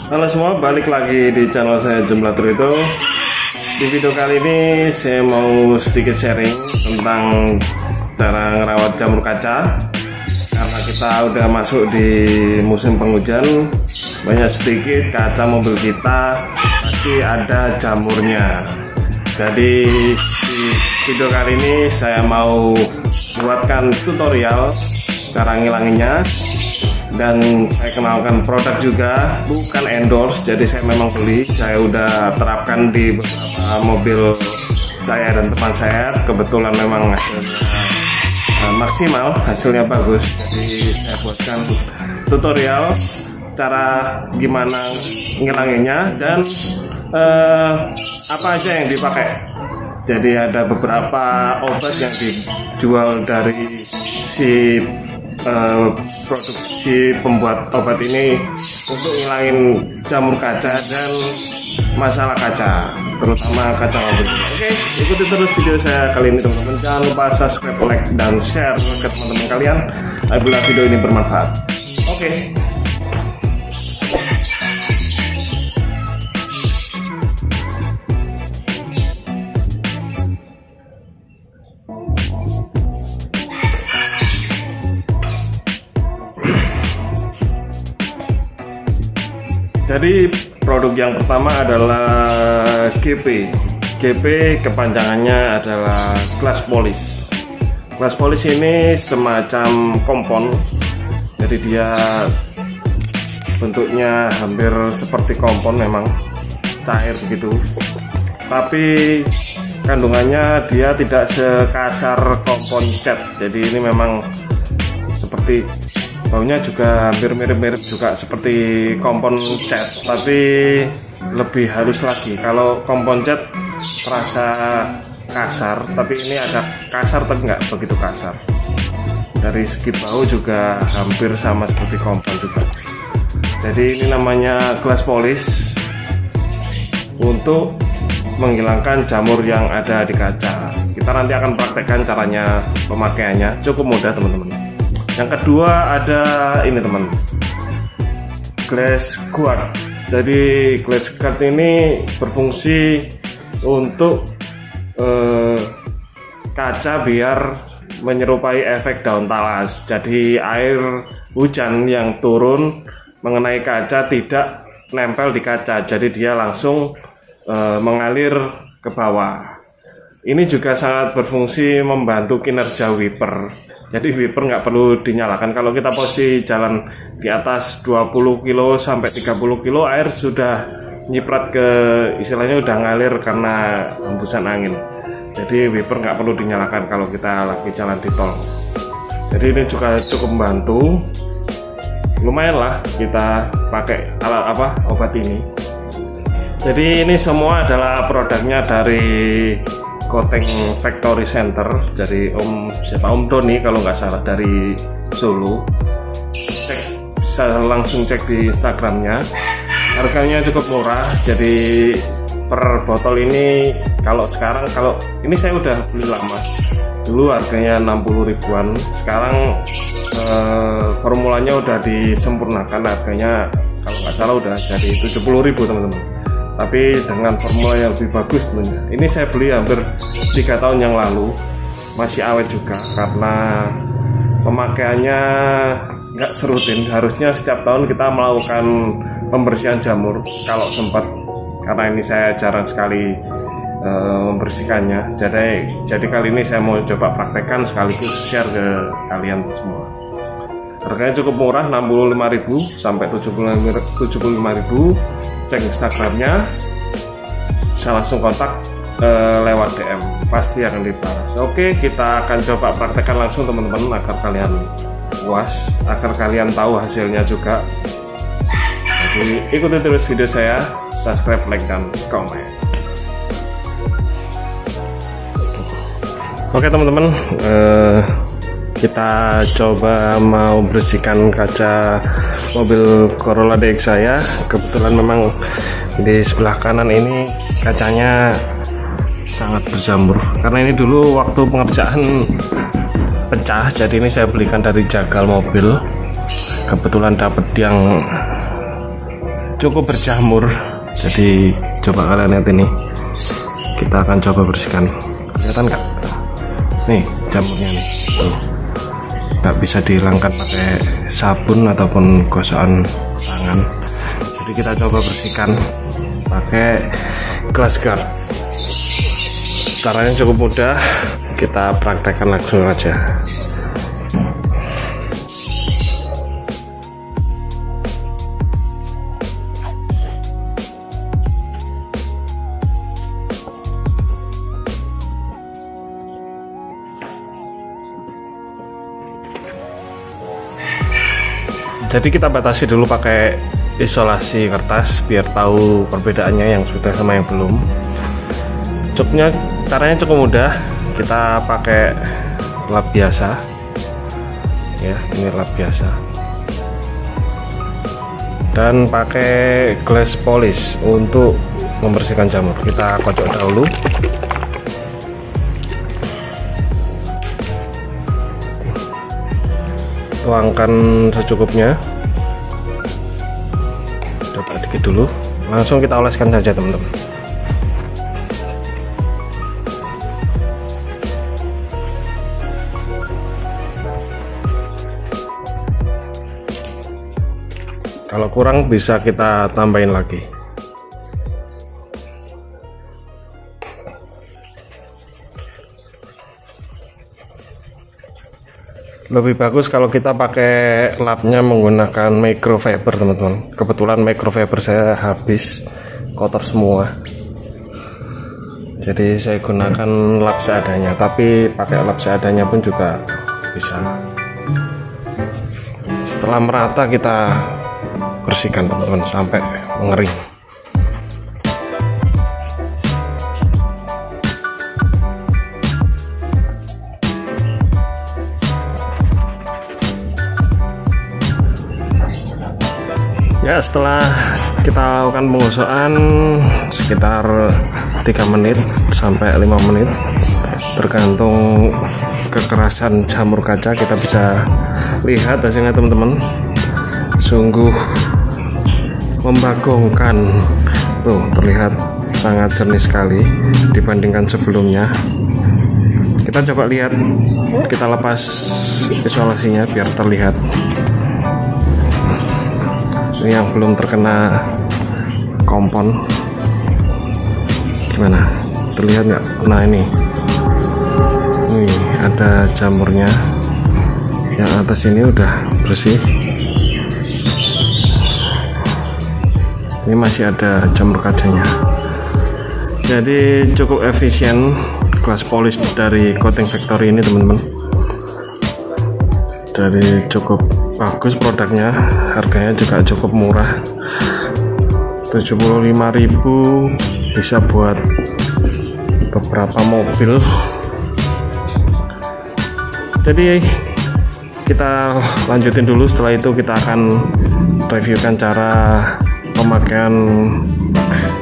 Halo semua, balik lagi di channel saya Jumlatur itu. Di video kali ini saya mau sedikit sharing tentang cara ngerawat jamur kaca. Karena kita udah masuk di musim penghujan, banyak sedikit kaca mobil kita pasti ada jamurnya. Jadi di video kali ini saya mau buatkan tutorial cara ngilanginnya. Dan saya kenalkan produk juga, bukan endorse, jadi saya memang beli, saya udah terapkan di beberapa mobil saya dan teman saya. Kebetulan memang hasilnya maksimal, hasilnya bagus, jadi saya buatkan tutorial cara gimana ngilanginnya dan apa aja yang dipakai. Jadi ada beberapa obat yang dijual dari si produksi pembuat obat ini untuk ngilangin jamur kaca dan masalah kaca, terutama kaca mobil. Oke, ikuti terus video saya kali ini teman-teman. Jangan lupa subscribe, like, dan share ke teman-teman kalian apabila video ini bermanfaat. Oke. Jadi produk yang pertama adalah GP. GP kepanjangannya adalah glass polish. Glass polish ini semacam kompon. Jadi dia bentuknya hampir seperti kompon, memang cair begitu. Tapi kandungannya dia tidak sekasar kompon cat. Jadi ini memang seperti baunya juga hampir mirip-mirip juga seperti kompon cat, tapi lebih halus lagi. Kalau kompon cat terasa kasar, tapi ini agak kasar tapi nggak begitu kasar. Dari segi bau juga hampir sama seperti kompon juga. Jadi ini namanya glass polish untuk menghilangkan jamur yang ada di kaca. Kita nanti akan praktekkan caranya pemakaiannya, cukup mudah teman-teman. Yang kedua ada ini teman, glass guard. Jadi glass guard ini berfungsi untuk kaca biar menyerupai efek daun talas. Jadi air hujan yang turun mengenai kaca tidak nempel di kaca, jadi dia langsung mengalir ke bawah. Ini juga sangat berfungsi membantu kinerja wiper. Jadi wiper nggak perlu dinyalakan. Kalau kita posisi jalan di atas 20 kilo sampai 30 kilo, air sudah nyiprat ke, istilahnya udah ngalir karena hembusan angin. Jadi wiper nggak perlu dinyalakan kalau kita lagi jalan di tol. Jadi ini juga cukup membantu. Lumayan lah kita pakai obat ini. Jadi ini semua adalah produknya dari Coating Factory Center, dari Om Doni kalau nggak salah, dari Solo. Bisa langsung cek di Instagramnya. Harganya cukup murah. Jadi per botol ini kalau ini saya udah beli lama. Dulu harganya 60 ribuan. Sekarang formulanya udah disempurnakan, harganya kalau nggak salah udah jadi 70.000 teman-teman. Tapi dengan formula yang lebih bagus tentunya. Ini saya beli hampir 3 tahun yang lalu, masih awet juga karena pemakaiannya nggak serutin. Harusnya setiap tahun kita melakukan pembersihan jamur kalau sempat, karena ini saya jarang sekali membersihkannya. Jadi kali ini saya mau coba praktekkan sekaligus share ke kalian semua. Harganya cukup murah, 65.000 sampai 75.000. Cek Instagramnya, bisa langsung kontak lewat DM, pasti akan dibalas. Oke, kita akan coba praktekkan langsung teman-teman agar kalian puas, agar kalian tahu hasilnya juga. Jadi ikuti terus video saya, subscribe, like, dan komen. Oke teman-teman, kita coba mau bersihkan kaca mobil Corolla DX saya. Kebetulan memang di sebelah kanan ini kacanya sangat berjamur karena ini dulu waktu pengerjaan pecah, jadi ini saya belikan dari jagal mobil. Kebetulan dapat yang cukup berjamur, jadi coba kalian lihat ini, kita akan coba bersihkan. Kelihatan nggak? Nih jamurnya nih, tuh nggak bisa dihilangkan pakai sabun ataupun gosokan tangan. Jadi kita coba bersihkan pakai glass guard. Caranya cukup mudah, kita praktekkan langsung aja. Jadi kita batasi dulu pakai isolasi kertas biar tahu perbedaannya yang sudah sama yang belum. Caranya cukup mudah, kita pakai lap biasa ya, ini lap biasa, dan pakai glass polish untuk membersihkan jamur. Kita kocok dahulu. Tuangkan secukupnya, coba dikit dulu, langsung kita oleskan saja teman-teman. Kalau kurang bisa kita tambahin lagi. Lebih bagus kalau kita pakai lapnya menggunakan microfiber teman-teman. Kebetulan microfiber saya habis, kotor semua, jadi saya gunakan lap seadanya, tapi pakai lap seadanya pun juga bisa. Setelah merata kita bersihkan teman-teman sampai mengering. Ya, setelah kita lakukan pengosokan sekitar 3 menit sampai 5 menit tergantung kekerasan jamur kaca, kita bisa lihat hasilnya teman-teman. Sungguh membagongkan, tuh terlihat sangat jernih sekali dibandingkan sebelumnya. Kita coba lihat, kita lepas isolasinya biar terlihat. Ini yang belum terkena kompon, gimana? Terlihat nggak? Nah ini ada jamurnya, yang atas ini udah bersih. Ini masih ada jamur kacanya. Jadi cukup efisien glass polish dari Coating Factory ini teman-teman. Dari cukup bagus produknya, harganya juga cukup murah, 75.000 bisa buat beberapa mobil. Jadi kita lanjutin dulu, setelah itu kita akan reviewkan cara pemakaian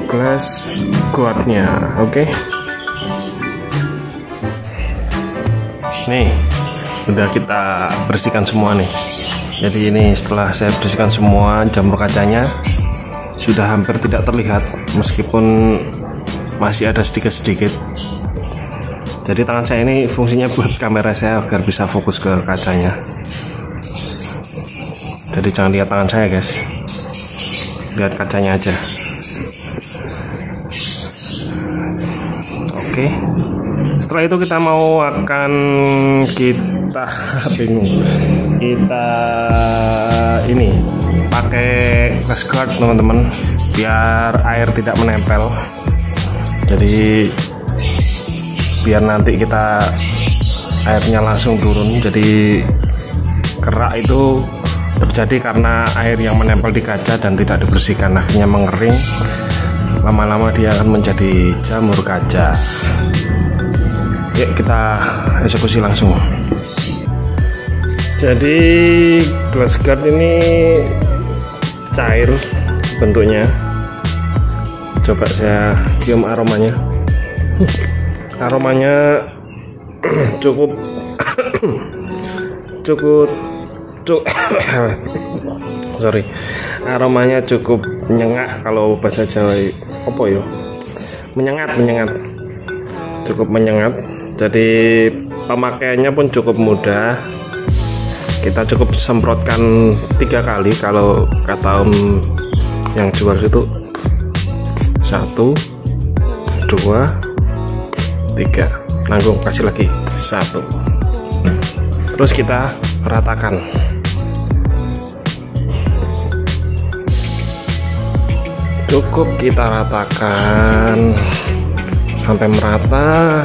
glass guardnya. Oke. Nih udah kita bersihkan semua nih. Jadi ini setelah saya bersihkan semua, jamur kacanya sudah hampir tidak terlihat, meskipun masih ada sedikit-sedikit. Jadi tangan saya ini fungsinya buat kamera saya agar bisa fokus ke kacanya. Jadi jangan lihat tangan saya guys, lihat kacanya aja. Oke. Setelah itu kita ini pakai glass guard teman-teman, biar air tidak menempel. Jadi biar nanti kita airnya langsung turun. Jadi kerak itu terjadi karena air yang menempel di kaca dan tidak dibersihkan, akhirnya mengering. Lama-lama dia akan menjadi jamur kaca. Yuk kita eksekusi langsung. Jadi glass guard ini cair bentuknya. Coba saya cium aromanya. Aromanya cukup sorry, aromanya cukup menyengat kalau bahasa Jawa. Apa ya? Menyengat, cukup menyengat. Jadi pemakaiannya pun cukup mudah. Kita cukup semprotkan 3 kali kalau kata om yang jual itu 1, 2, 3, nanggung kasih lagi 1, terus kita ratakan. Cukup kita ratakan sampai merata.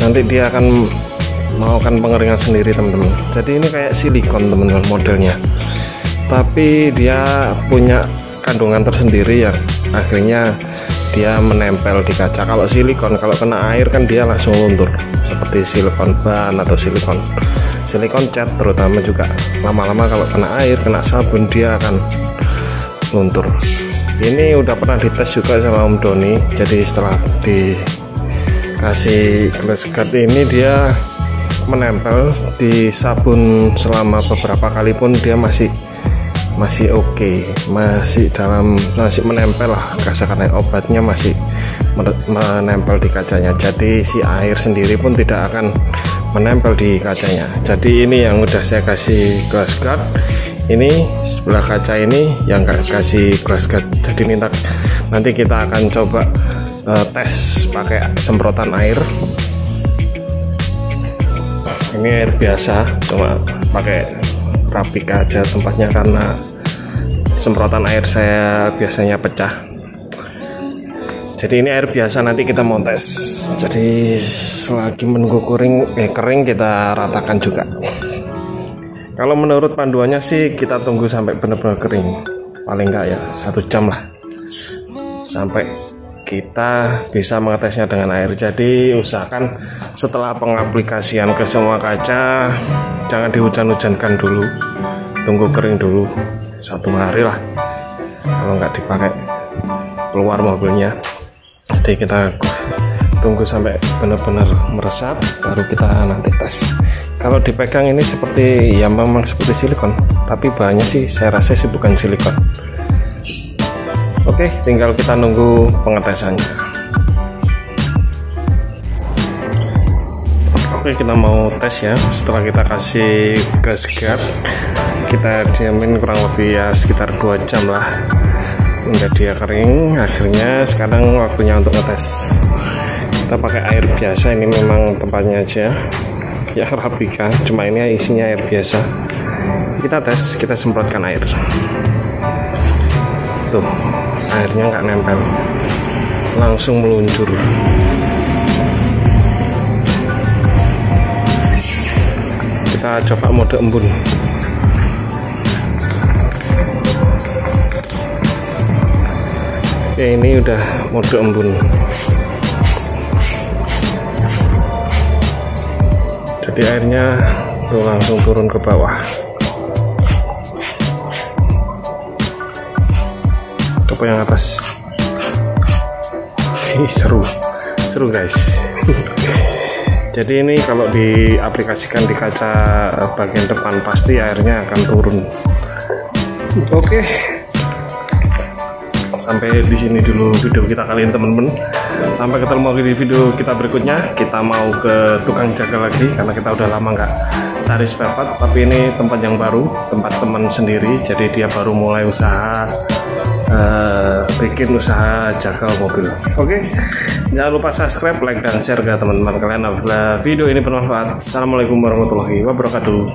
Nanti dia akan melakukan pengeringan sendiri teman-teman. Jadi ini kayak silikon teman-teman modelnya, tapi dia punya kandungan tersendiri ya, akhirnya dia menempel di kaca. Kalau silikon kalau kena air kan dia langsung luntur, seperti silikon ban atau silikon cat terutama juga. Lama-lama kalau kena air, kena sabun, dia akan luntur. Ini udah pernah dites juga sama Om Doni. Jadi setelah dikasih glass guard ini, dia menempel di sabun selama beberapa kali pun dia masih oke, masih menempel lah, karena obatnya masih menempel di kacanya. Jadi si air sendiri pun tidak akan menempel di kacanya. Jadi ini yang udah saya kasih glass guard, ini sebelah kaca ini yang nggak kasih glass guard. Jadi nanti kita akan coba tes pakai semprotan air. Ini air biasa, cuma pakai rapik aja tempatnya karena semprotan air saya biasanya pecah. Jadi ini air biasa, nanti kita mau tes. Jadi selagi menunggu kering kita ratakan juga. Kalau menurut panduannya sih kita tunggu sampai benar-benar kering, paling enggak ya 1 jam lah, sampai kita bisa mengetesnya dengan air. Jadi usahakan setelah pengaplikasian ke semua kaca jangan dihujan-hujankan dulu, tunggu kering dulu 1 hari lah, kalau nggak dipakai keluar mobilnya. Jadi kita tunggu sampai benar-benar meresap, baru kita nanti tes. Kalau dipegang ini seperti ya memang seperti silikon, tapi bahannya sih saya rasa sih bukan silikon. Oke, tinggal kita nunggu pengetesannya. Oke, kita mau tes ya. Setelah kita kasih glass guard, kita diamin kurang lebih ya sekitar 2 jam lah hingga dia kering. Akhirnya sekarang waktunya untuk ngetes. Kita pakai air biasa, ini memang tempatnya aja ya Rapika, cuma ini isinya air biasa. Kita tes, kita semprotkan air. Tuh, airnya nggak nempel, langsung meluncur. Kita coba mode embun. Oke, ini udah mode embun. Jadi airnya tuh langsung turun ke bawah. Coba yang atas. Seru guys. Jadi ini kalau diaplikasikan di kaca bagian depan pasti airnya akan turun. Oke. Sampai di sini dulu video kita kali ini teman-teman. Sampai ketemu lagi di video kita berikutnya. Kita mau ke tukang jaga lagi karena kita udah lama nggak cari spare part. Tapi ini tempat yang baru, tempat teman sendiri. Jadi dia baru mulai usaha bikin usaha jaga mobil. Oke, jangan lupa subscribe, like, dan share ke teman-teman kalian apabila video ini bermanfaat. Assalamualaikum warahmatullahi wabarakatuh.